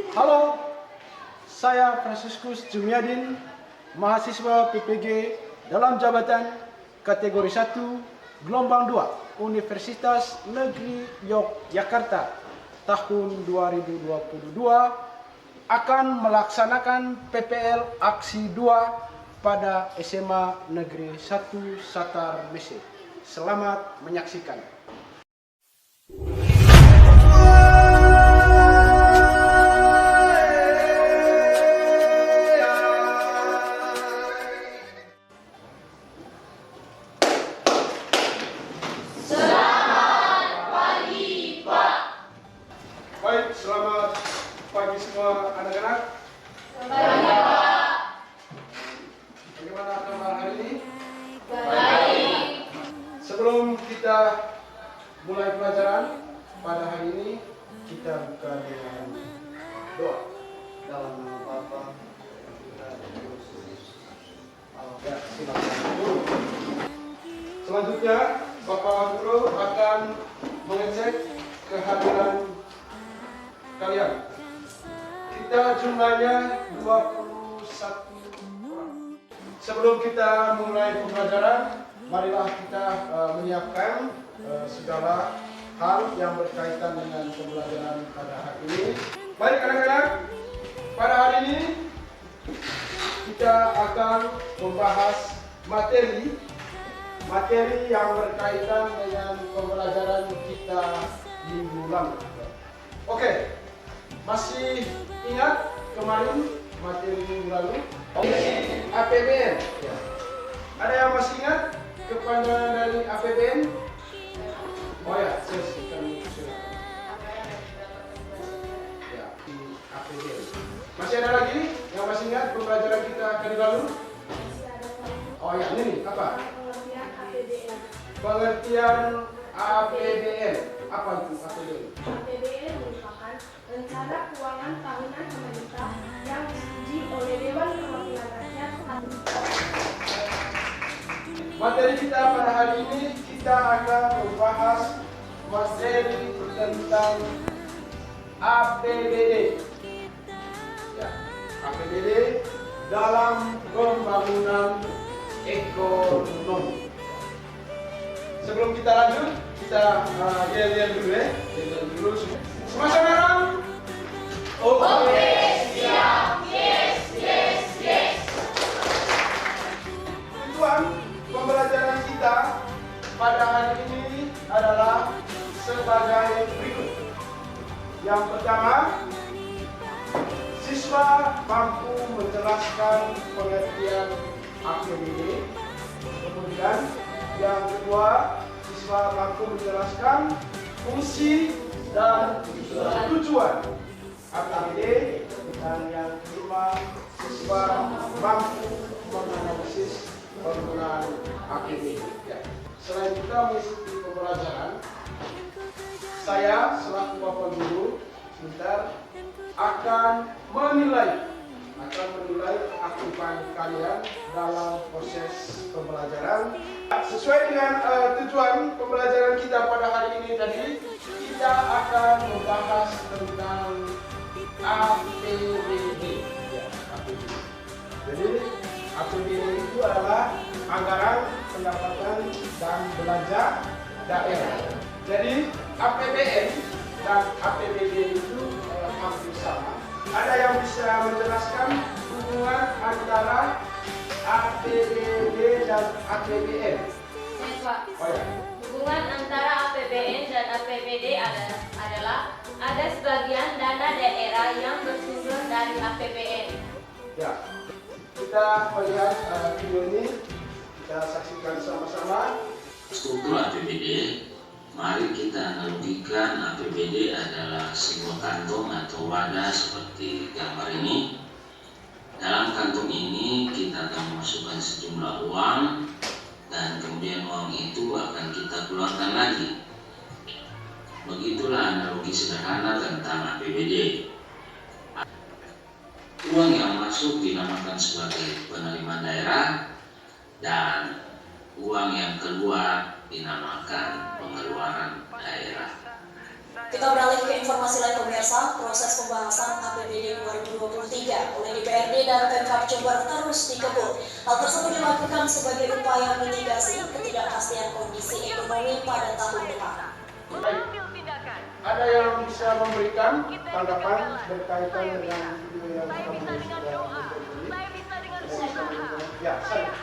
Halo, saya Franciscus Jumiadin, mahasiswa PPG dalam jabatan kategori 1, gelombang 2, Universitas Negeri Yogyakarta tahun 2022 akan melaksanakan PPL Aksi 2 pada SMA Negeri 1 Satar Mese. Selamat menyaksikan. Baik, selamat pagi semua anak-anak. Pagi, Pak. Bagaimana kabar hari ini? Baik. Sebelum kita mulai pelajaran pada hari ini, kita buka dengan doa. Dalam nama Bapa dan Putra dan Roh Kudus. Ya, silakan dulu. Selanjutnya, Bapak Guru akan mengecek kehadiran kalian. Kita jumlahnya 21 orang. Sebelum kita mulai pembelajaran, marilah kita menyiapkan segala hal yang berkaitan dengan pembelajaran pada hari ini. Baik anak-anak, pada hari ini kita akan membahas materi yang berkaitan dengan pembelajaran kita minggu lalu. Oke. Masih ingat kemarin materi minggu lalu? APBN. Ya. Ada yang masih ingat kepanjangan dari APBN? Oh ya, silakan. Ya, di APBN. Masih ada lagi yang masih ingat pembelajaran kita kali lalu? Oh ya, ini apa? Pengertian APBN. Apa itu APBN? APBN merupakan rencana keuangan tahunan pemerintah yang disetujui oleh Dewan Perwakilan Rakyat. Materi kita pada hari ini, kita akan membahas materi tentang APBD. Ya, APBD dalam pembangunan ekonomi. Sebelum kita lanjut, kita lihat dulu ya. Lihat dulu semua. Semua sekarang. Oke, siap. Yes. Tujuan pembelajaran kita pada hari ini adalah sebagai berikut. Yang pertama, siswa mampu menjelaskan pengertian APBD. Kemudian yang kedua, siswa mampu menjelaskan fungsi dan tujuan APBD. Dan yang kelima, siswa mampu menganalisis penggunaan APBD. Ya. Selain kita mengikuti pembelajaran, saya selaku Bapak Guru sebentar akan menilai keaktifan kalian dalam proses pembelajaran. Sesuai dengan tujuan pembelajaran kita pada hari ini tadi, kita akan membahas tentang APBD. Ya, APBD. Jadi APBD itu adalah anggaran pendapatan dan belanja daerah. Jadi APBN dan APBD itu hampir sama. Ada yang bisa menjelaskan hubungan antara APBD dan APBN? Yes, Pak. Oh ya. Hubungan antara APBN dan APBD adalah ada sebagian dana daerah yang bersumber dari APBN. Ya. Kita melihat video ini, kita saksikan sama-sama. Struktur APBD, mari kita analogikan APBD adalah sebuah kantong atau wadah seperti gambar ini. Dalam kantong ini kita akan memasukkan sejumlah uang dan kemudian uang itu akan kita keluarkan lagi. Begitulah analogi sederhana tentang APBD. Uang yang masuk dinamakan sebagai penerimaan daerah dan uang yang keluar dinamakan pengeluaran daerah. Kita beralih ke informasi lain pemirsa, proses pembahasan APBD ketiga oleh DPRD dan Pemkab Jember terus dikebut. Hal tersebut dilakukan sebagai upaya mitigasi ketidakpastian kondisi ekonomi pada tahun depan. Ada yang bisa memberikan tanggapan berkaitan dengan video yang ya, saya.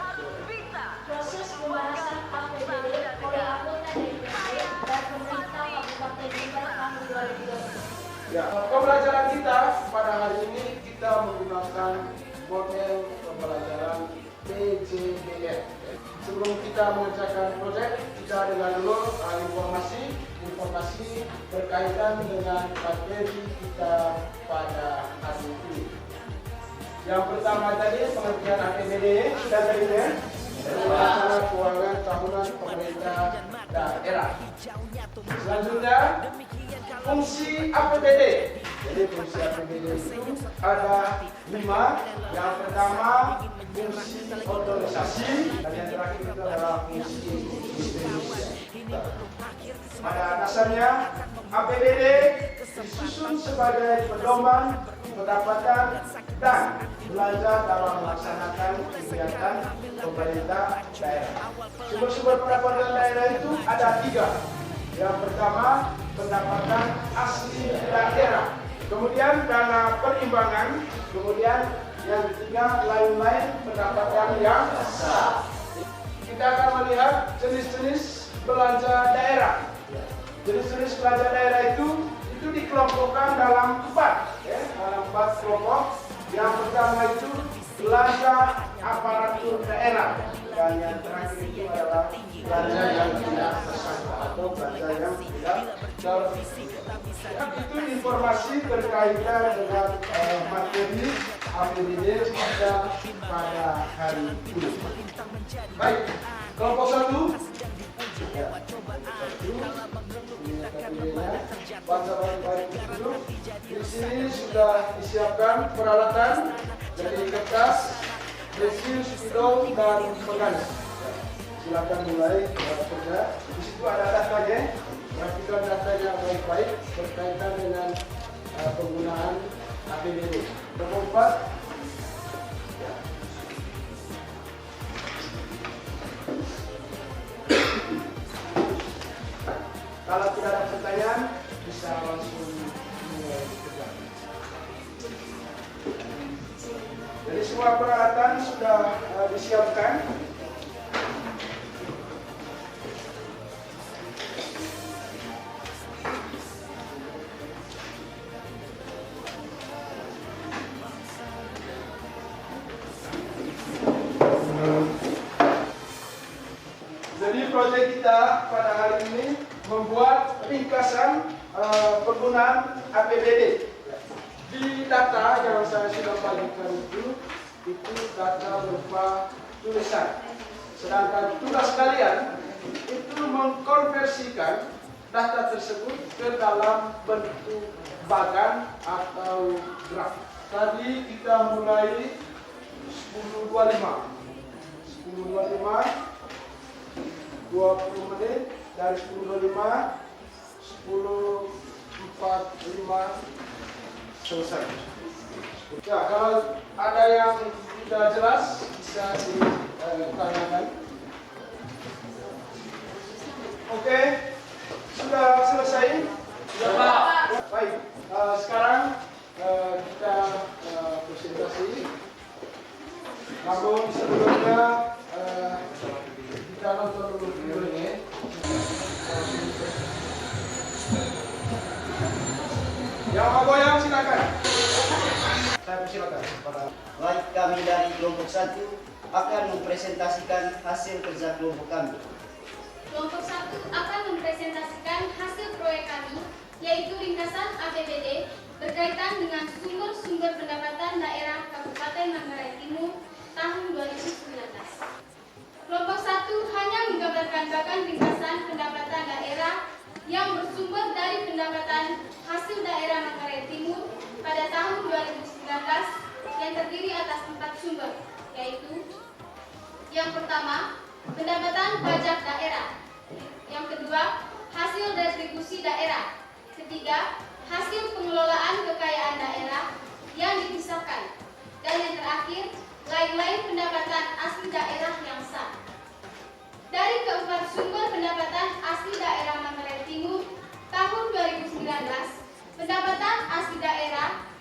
Proses pembahasan APBD oleh anggota DPRD dan pemerintah Kabupaten Jember tahun 2020. Ya, pembelajaran kita pada hari ini kita menggunakan model pembelajaran PJBL. Sebelum kita mengerjakan proyek, kita dengar dulu informasi berkaitan dengan materi kita pada hari ini. Yang pertama tadi pengertian APBD sudah tadi ya. Rencana keuangan tahunan pemerintah daerah. Selanjutnya fungsi APBD. Jadi fungsi APBD itu ada 5. Yang pertama fungsi otorisasi dan yang terakhir itu adalah fungsi distribusi. Pada dasarnya APBD disusun sebagai pedoman pendapatan dan belanja dalam melaksanakan kegiatan pemerintah daerah. Sumber-sumber pendapatan daerah itu ada 3. Yang pertama pendapatan asli daerah, kemudian dana perimbangan, kemudian yang ketiga lain-lain pendapatan yang sah. Kita akan melihat jenis-jenis belanja daerah. Jenis-jenis belanja daerah itu dikelompokkan dalam 4, ya, dalam 4 kelompok. Yang pertama itu belanja aparatur daerah, dan yang terakhir itu adalah belanja yang tidak tersangka atau belanja yang tidak tersangka. Itu informasi berkaitan dengan materi APBD kita pada hari ini. Baik, kelompok 1. Ya, ini APBD-nya. Baca baik-baik dulu. Di sini sudah disiapkan peralatan, jadi kertas, pensil, spidol, dan penggaris. Silakan mulai bekerja. Di situ ada datanya, perhatikan datanya baik-baik berkaitan dengan penggunaan APBD. Nomor 4. Kalau tidak ada pertanyaan, bisa langsung mulai bekerja. Jadi semua peralatan sudah disiapkan. Jadi proyek kita pada hari ini membuat ringkasan penggunaan APBD. Di data yang saya sudah bagikan itu data berupa tulisan. Sedangkan tugas kalian itu mengkonversikan data tersebut ke dalam bentuk bagan atau grafik. Tadi kita mulai 10.25. 10.25 20 menit dari 10.25 10.45 selesai. Ya, kalau ada yang tidak jelas bisa ditanyakan. Oke, sudah selesai? Sudah, Pak. Baik, sekarang kita presentasi. Namun sebelumnya kita nonton dulu video ini. Yang mau goyang silakan. Saya persilakan kepada. Baik, kami dari kelompok 1 akan mempresentasikan hasil kerja kelompok kami. Kelompok 1 akan mempresentasikan hasil proyek kami, yaitu ringkasan APBD berkaitan dengan sumber-sumber pendapatan daerah Kabupaten Manggarai Timur tahun 2019. Kelompok 1 hanya menggambarkan bagan ringkasan pendapatan daerah yang bersumber dari pendapatan hasil daerah Manggarai Timur pada tahun 2019 yang terdiri atas 4 sumber, yaitu yang pertama, pendapatan pajak daerah. Yang kedua, hasil distribusi daerah. Ketiga, hasil pengelolaan kekayaan daerah yang dipisahkan.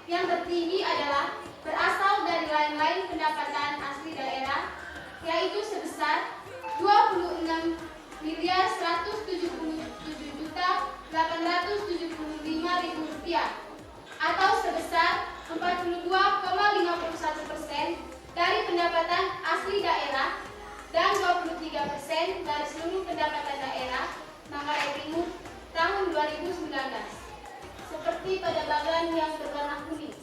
yang tertinggi adalah berasal dari lain-lain pendapatan asli daerah, yaitu sebesar Rp27.875.000 atau sebesar 42,51% dari pendapatan asli daerah dan 23% dari seluruh pendapatan daerah Manggarai Timur tahun 2019, seperti pada bagian yang berwarna kuning.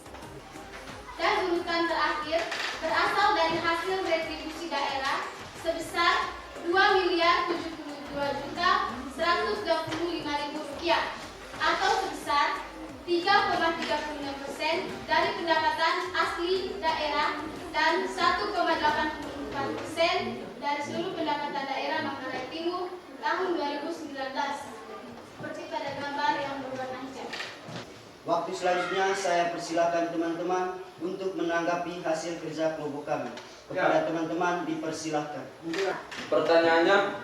Dan urutan terakhir berasal dari hasil retribusi daerah sebesar Rp2.072.125.000 atau sebesar 3,36% dari pendapatan asli daerah dan 1,84% dari seluruh pendapatan daerah Manggarai Timur tahun 2019, seperti pada gambar yang berwarna hijau. Waktu selanjutnya saya persilakan teman-teman untuk menanggapi hasil kerja kelompok kami. Kepada teman-teman dipersilahkan. Pertanyaannya,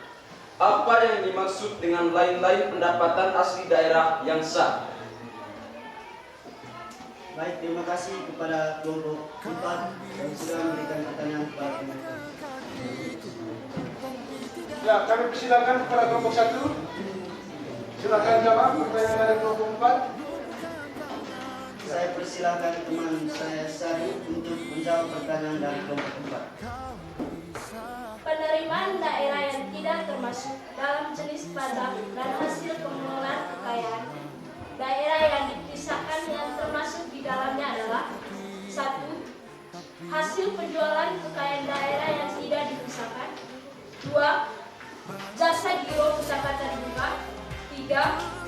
apa yang dimaksud dengan lain-lain pendapatan asli daerah yang sah? Baik, terima kasih kepada kelompok 4 yang sudah memberikan pertanyaan kepada teman-teman. Ya, kami persilakan kepada kelompok 1. Silakan jawab pertanyaan dari kelompok 4. Saya persilakan teman saya Sari untuk menjawab pertanyaan dari kelompok 4. Penerimaan daerah yang tidak termasuk dalam jenis pajak dan hasil pengelolaan kekayaan daerah yang dipisahkan yang termasuk di dalamnya adalah 1. Hasil penjualan kekayaan daerah yang tidak dipisahkan. 2. Jasa giro pusaka terbuka. 3.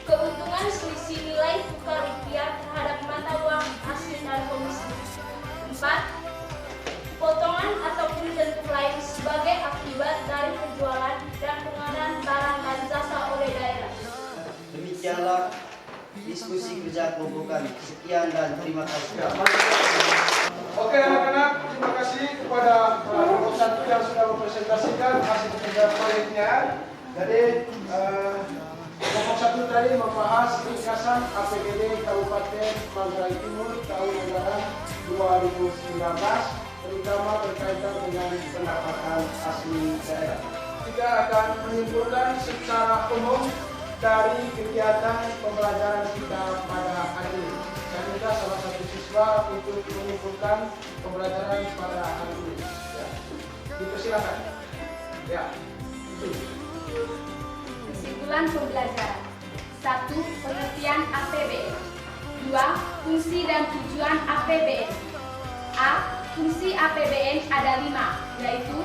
Keuntungan selisih nilai tukar rupiah terhadap mata uang asli dan komisi. 4. Potongan ataupun bentuk lain sebagai akibat dari penjualan dan pengadaan barang dan jasa oleh daerah. Demikianlah diskusi kerja kelompok kami. Sekian dan terima kasih. Oke anak-anak, terima kasih kepada kelompok 1 yang sudah mempresentasikan hasil kerja proyeknya. Jadi kelompok 1 tadi membahas ringkasan APBD Kabupaten Manggarai Timur tahun anggaran 2019, terutama berkaitan dengan pendapatan asli daerah. Kita akan menyimpulkan secara umum dari kegiatan pembelajaran kita pada hari ini. Saya minta salah satu siswa untuk menyimpulkan pembelajaran pada hari ini. Ya. Dipersilakan. Ya. Kesimpulan pembelajaran. 1. Pengertian APBN. 2. Fungsi dan tujuan APBN. A. Fungsi APBN ada 5, yaitu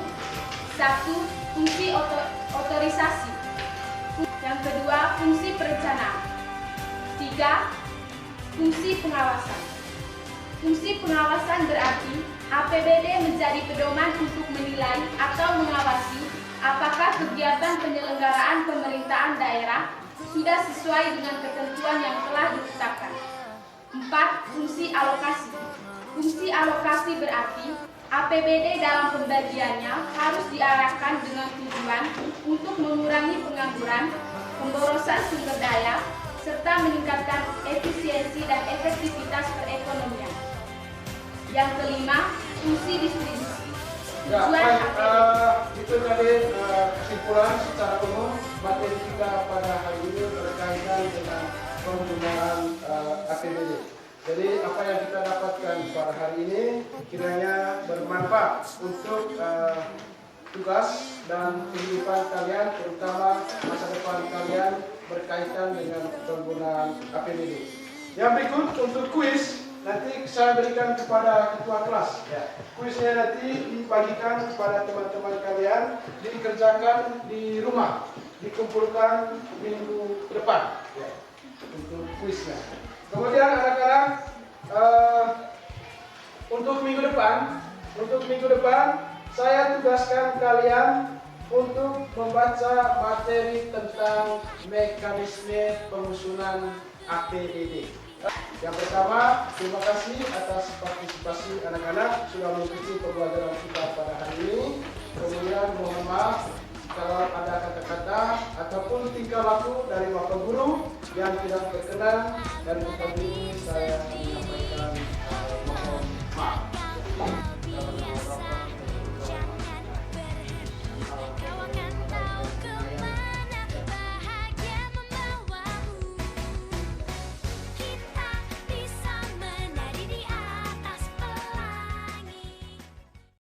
1. Fungsi otorisasi. Yang kedua, fungsi perencanaan. 3. Fungsi pengawasan. Fungsi pengawasan berarti APBD menjadi pedoman untuk menilai atau mengawasi apakah kegiatan penyelenggaraan pemerintahan daerah sudah sesuai dengan ketentuan yang telah ditetapkan. 4. Fungsi alokasi. Fungsi alokasi berarti APBD dalam pembagiannya harus diarahkan dengan tujuan untuk mengurangi pengangguran, pemborosan sumber daya, serta meningkatkan efisiensi dan efektivitas perekonomian. Yang kelima, fungsi distribusi. Ya, baik, itu tadi kesimpulan secara umum materi kita pada hari ini berkaitan dengan penggunaan APBD. Jadi apa yang kita dapatkan pada hari ini kiranya bermanfaat untuk tugas dan kehidupan kalian, terutama masa depan kalian berkaitan dengan penggunaan APBD. Yang berikut untuk kuis nanti saya berikan kepada ketua kelas. Ya. Kuisnya nanti dibagikan kepada teman-teman kalian, dikerjakan di rumah, dikumpulkan minggu depan. Ya. Untuk kuisnya. Kemudian anak-anak untuk minggu depan saya tugaskan kalian untuk membaca materi tentang mekanisme penyusunan APBD. Yang pertama, terima kasih atas partisipasi anak-anak sudah mengikuti pembelajaran kita pada hari ini. Kemudian mohon maaf kalau ada kata-kata ataupun tingkah laku dari bapak guru yang tidak berkenan, dan tempat ini saya